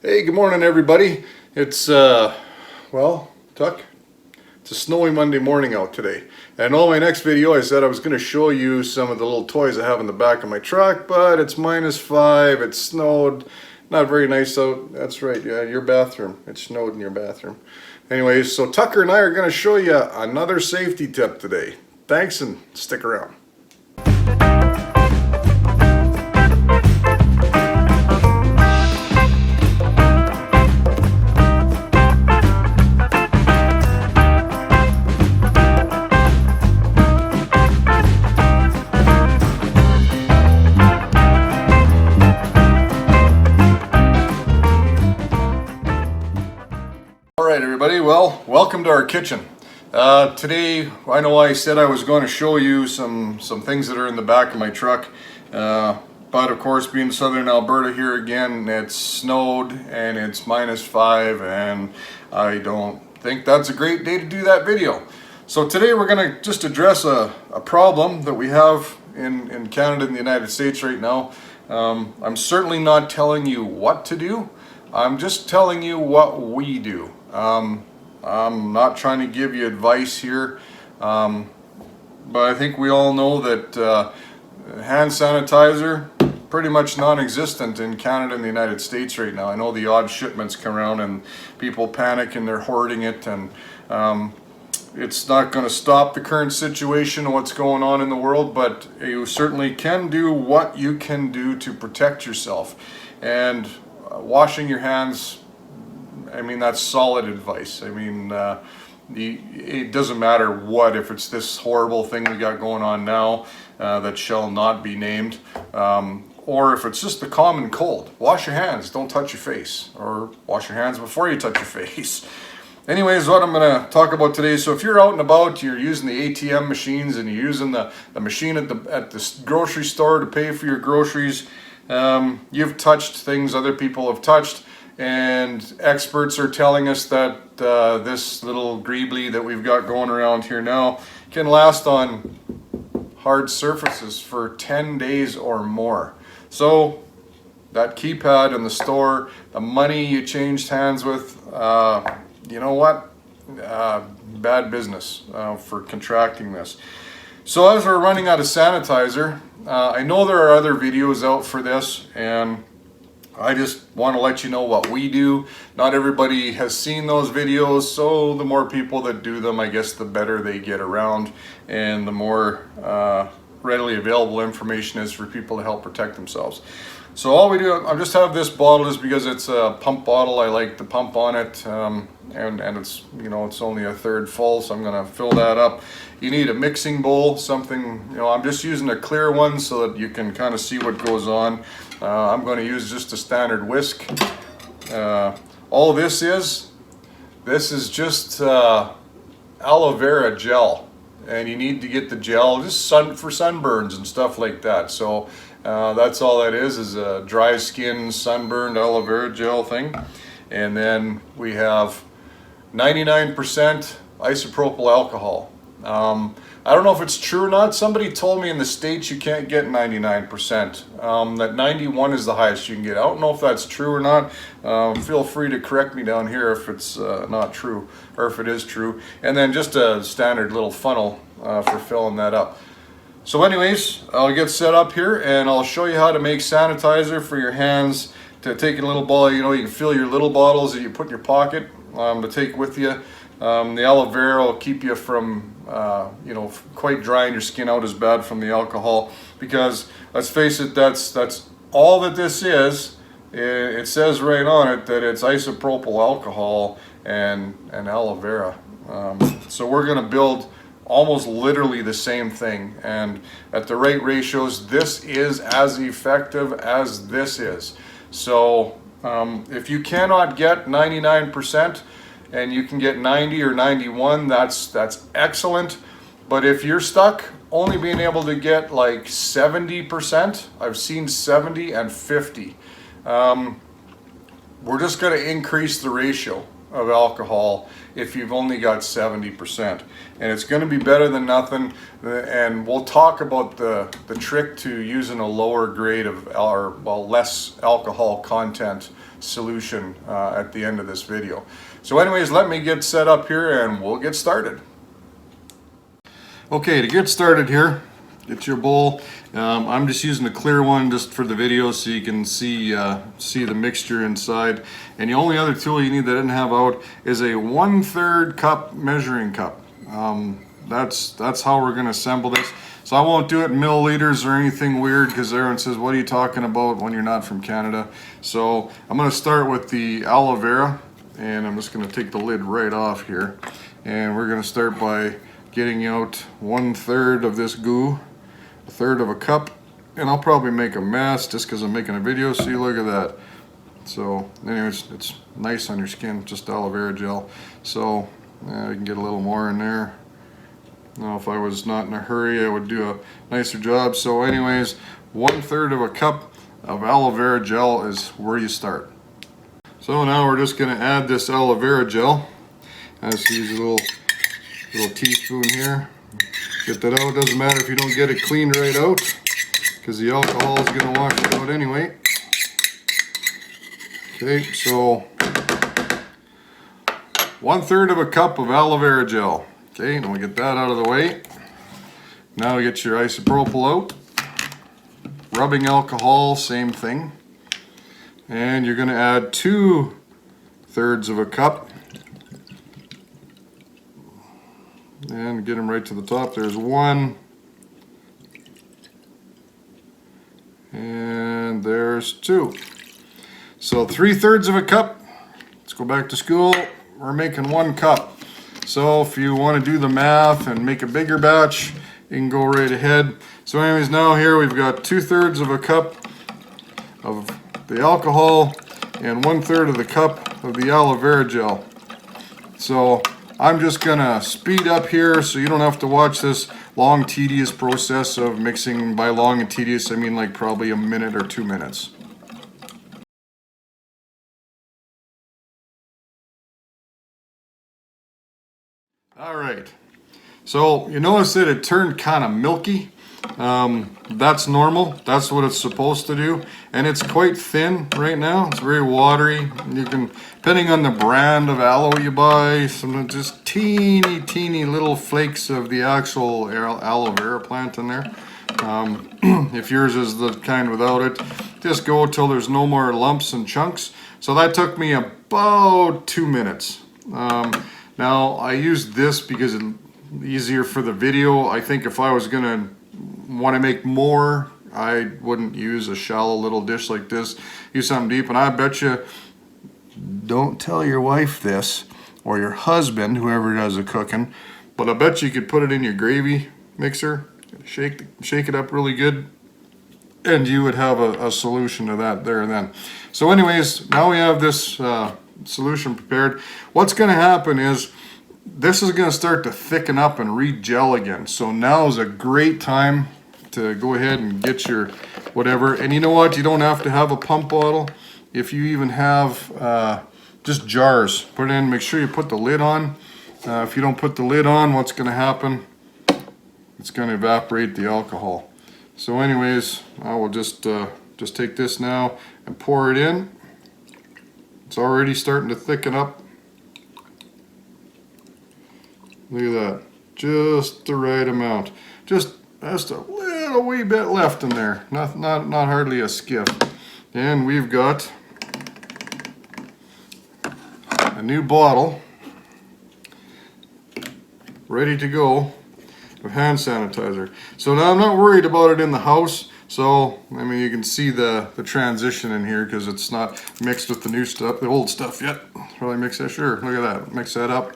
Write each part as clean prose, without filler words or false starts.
Hey, good morning everybody. It's Tuck, it's a snowy Monday morning out today. And on my next video I said I was going to show you some of the little toys I have in the back of my truck, but it's -5, it snowed, not very nice out. That's right, yeah, your bathroom. It snowed in your bathroom. Anyways, so Tucker and I are going to show you another safety tip today. Thanks and stick around. Alright everybody, well, welcome to our kitchen. Today, I know I said I was going to show you some things that are in the back of my truck, but of course being southern Alberta here again, it's snowed and it's -5 and I don't think that's a great day to do that video. So today we're going to just address a problem that we have in Canada and the United States right now. I'm certainly not telling you what to do, I'm just telling you what we do. I'm not trying to give you advice here, but I think we all know that hand sanitizer pretty much non-existent in Canada and the United States right now. I know the odd shipments come around and people panic and they're hoarding it, and it's not going to stop the current situation of what's going on in the world, but you certainly can do what you can do to protect yourself. And washing your hands, I mean, that's solid advice. I mean, it doesn't matter what, if it's this horrible thing we got going on now that shall not be named, or if it's just the common cold. Wash your hands, don't touch your face, or wash your hands before you touch your face. Anyways, what I'm going to talk about today, so if you're out and about, you're using the ATM machines and you're using the machine at the grocery store to pay for your groceries, you've touched things other people have touched. And experts are telling us that this little greebly that we've got going around here now can last on hard surfaces for 10 days or more. So that keypad in the store, the money you changed hands with, you know what? Bad business for contracting this. So as we're running out of sanitizer, I know there are other videos out for this, and I just want to let you know what we do. Not everybody has seen those videos, so the more people that do them, I guess the better they get around, and the more readily available information is for people to help protect themselves. So all we do, I just have this bottle just because it's a pump bottle. I like to pump on it, and it's, you know, it's only a third full, so I'm going to fill that up. You need a mixing bowl, something, you know, I'm just using a clear one so that you can kind of see what goes on. I'm going to use just a standard whisk. All this is just aloe vera gel, and you need to get the gel just for sunburns and stuff like that. So that's all that is a dry skin sunburned aloe vera gel thing. And then we have 99% isopropyl alcohol. I don't know if it's true or not. Somebody told me in the States you can't get 99%, that 91 is the highest you can get. I don't know if that's true or not. Feel free to correct me down here if it's not true, or if it is true. And then just a standard little funnel for filling that up. So anyways, I'll get set up here and I'll show you how to make sanitizer for your hands. To take a little bottle, you know, you can fill your little bottles that you put in your pocket to take with you. The aloe vera will keep you from, you know, quite drying your skin out as bad from the alcohol, because let's face it, that's all that this is. It says right on it that it's isopropyl alcohol and aloe vera. So we're going to build almost literally the same thing, and at the right ratios, this is as effective as this is. So if you cannot get 99%, and you can get 90 or 91, that's excellent. But if you're stuck only being able to get like 70%, I've seen 70 and 50. We're just going to increase the ratio of alcohol if you've only got 70%, and it's going to be better than nothing. And we'll talk about the trick to using a lower grade of, or well, less alcohol content solution at the end of this video. So anyways, let me get set up here and we'll get started. Okay, to get started here, get your bowl. I'm just using a clear one just for the video so you can see the mixture inside. And the only other tool you need that I didn't have out is a 1/3 cup measuring cup. That's how we're going to assemble this. So I won't do it in milliliters or anything weird because everyone says, what are you talking about when you're not from Canada? So I'm going to start with the aloe vera, and I'm just going to take the lid right off here. And we're going to start by getting out 1/3 of this goo, 1/3 of a cup, and I'll probably make a mess just because I'm making a video. See, look at that. So anyways, it's nice on your skin, just aloe vera gel. So you can get a little more in there. Now if I was not in a hurry, I would do a nicer job. So anyways, 1/3 of a cup of aloe vera gel is where you start. So now we're just going to add this aloe vera gel. I just use a little teaspoon here. Get that out. Doesn't matter if you don't get it cleaned right out because the alcohol is going to wash it out anyway. Okay, so 1/3 of a cup of aloe vera gel. Okay, now we get that out of the way. Now we get your isopropyl out. Rubbing alcohol, same thing. And you're going to add 2/3 of a cup. And get them right to the top. There's one. And there's two. So 3/3 of a cup. Let's go back to school. We're making 1 cup. So if you want to do the math and make a bigger batch, you can go right ahead. So anyways, now here we've got 2/3 of a cup of the alcohol and 1/3 of the cup of the aloe vera gel. So I'm just gonna speed up here so you don't have to watch this long, tedious process of mixing. By long and tedious, I mean like probably a minute or 2 minutes. All right, so you notice that it turned kind of milky. That's normal. That's what it's supposed to do. And it's quite thin right now. It's very watery. You can, depending on the brand of aloe you buy, some just teeny little flakes of the actual aloe vera plant in there. If yours is the kind without it, just go till there's no more lumps and chunks. So that took me about 2 minutes. Now I used this because it's easier for the video. I think if I was gonna want to make more, I wouldn't use a shallow little dish like this. Use something deep. And I bet you, don't tell your wife this or your husband, whoever does the cooking, but I bet you could put it in your gravy mixer, shake it up really good, and you would have a solution to that there and then. So anyways, now we have this solution prepared. What's going to happen is this is going to start to thicken up and re-gel again. So now is a great time to go ahead and get your whatever. And you know what? You don't have to have a pump bottle. If you even have just jars, put it in. Make sure you put the lid on. If you don't put the lid on, what's going to happen? It's going to evaporate the alcohol. So anyways, I will just take this now and pour it in. It's already starting to thicken up. Look at that. Just the right amount. Just a little wee bit left in there. Not hardly a skiff. And we've got a new bottle ready to go of hand sanitizer. So now I'm not worried about it in the house. So, I mean, you can see the transition in here because it's not mixed with the new stuff, the old stuff yet. Really mix that, sure, look at that, mix that up.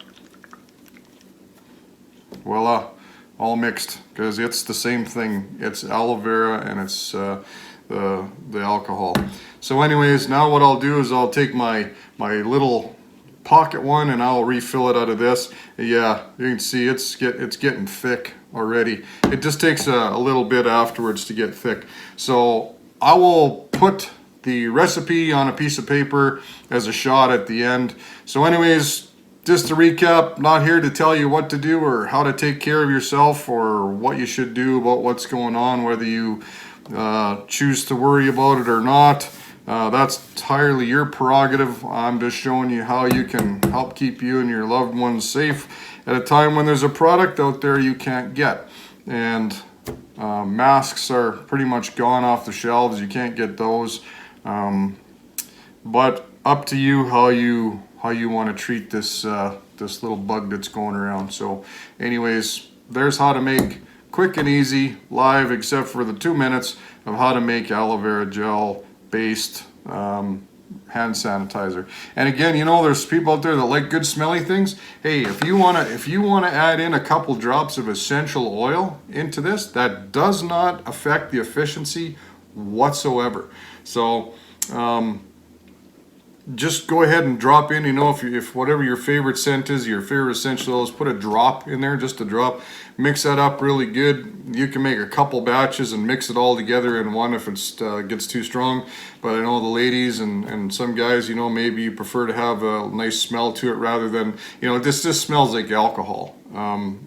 Voila, all mixed because it's the same thing. It's aloe vera and it's the alcohol. So anyways, now what I'll do is I'll take my little pocket one and I'll refill it out of this. Yeah, you can see it's getting thick already. It just takes a little bit afterwards to get thick. So I will put the recipe on a piece of paper as a shot at the end. So anyways, just to recap, not here to tell you what to do or how to take care of yourself or what you should do about what's going on, whether you choose to worry about it or not. That's entirely your prerogative. I'm just showing you how you can help keep you and your loved ones safe at a time when there's a product out there you can't get. And masks are pretty much gone off the shelves. You can't get those. But up to you how you want to treat this this little bug that's going around. So anyways, there's how to make quick and easy, live except for the 2 minutes, of how to make aloe vera gel based hand sanitizer. And again, you know, there's people out there that like good smelly things. Hey, if you want to add in a couple drops of essential oil into this, that does not affect the efficiency whatsoever. So just go ahead and drop in, you know, if whatever your favorite scent is, your favorite essential oils, put a drop in there, just a drop. Mix that up really good. You can make a couple batches and mix it all together in one if it gets too strong. But I know the ladies and some guys, you know, maybe you prefer to have a nice smell to it rather than, you know, this smells like alcohol.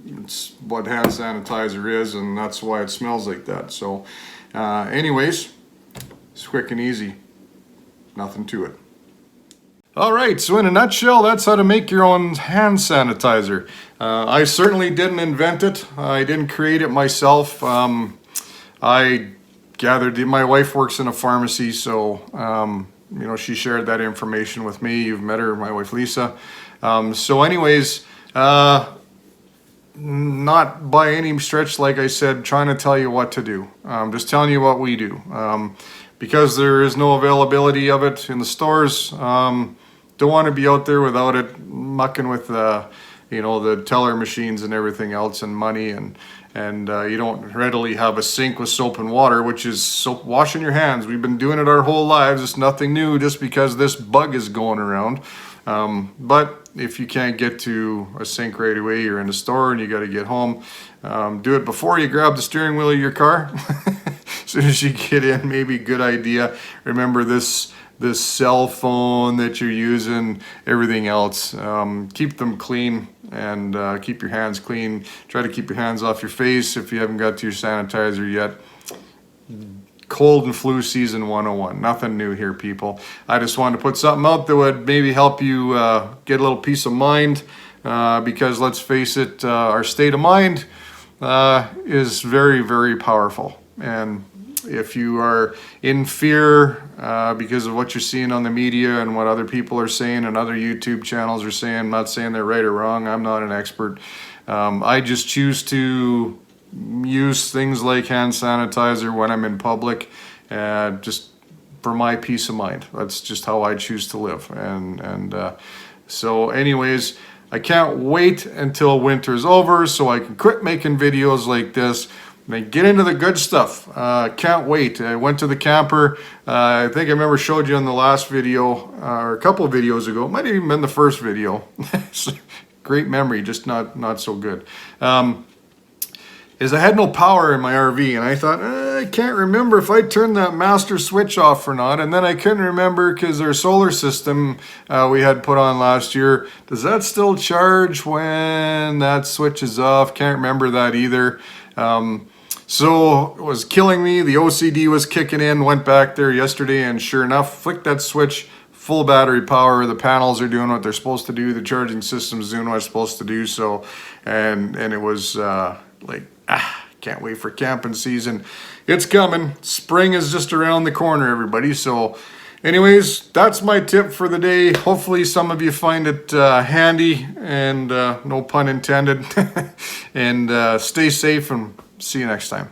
It's what hand sanitizer is, and that's why it smells like that. So anyways, it's quick and easy. Nothing to it. Alright, so in a nutshell, that's how to make your own hand sanitizer. I certainly didn't invent it. I didn't create it myself. I gathered, my wife works in a pharmacy, so you know, she shared that information with me. You've met her, my wife Lisa. So anyways, not by any stretch, like I said, trying to tell you what to do. Just telling you what we do. Because there is no availability of it in the stores, don't want to be out there without it, mucking with you know, the teller machines and everything else, and money, and you don't readily have a sink with soap and water, which is soap washing your hands. We've been doing it our whole lives. It's nothing new just because this bug is going around. But if you can't get to a sink right away, you're in the store and you got to get home, do it before you grab the steering wheel of your car. As soon as you get in, maybe a good idea. Remember this cell phone that you're using, everything else. Keep them clean and keep your hands clean. Try to keep your hands off your face if you haven't got to your sanitizer yet. Cold and flu season 101. Nothing new here, people. I just wanted to put something out that would maybe help you get a little peace of mind, because let's face it, our state of mind is very, very powerful. And if you are in fear because of what you're seeing on the media and what other people are saying and other YouTube channels are saying, I'm not saying they're right or wrong, I'm not an expert. I just choose to use things like hand sanitizer when I'm in public, just for my peace of mind. That's just how I choose to live. And so anyways, I can't wait until winter's over so I can quit making videos like this. And get into the good stuff. Can't wait. I went to the camper. I think I remember showed you in the last video, or a couple of videos ago. It might have even been the first video. Great memory, just not so good. Is I had no power in my RV, and I thought, I can't remember if I turned that master switch off or not. And then I couldn't remember because our solar system we had put on last year, does that still charge when that switch is off? Can't remember that either. So it was killing me. The OCD was kicking in. Went back there yesterday, and sure enough, flicked that switch, full battery power. The panels are doing what they're supposed to do. The charging system's doing what it's supposed to do. So, and it was like, can't wait for camping season. It's coming. Spring is just around the corner, everybody. So anyways, that's my tip for the day. Hopefully some of you find it handy, and no pun intended. And stay safe, and see you next time.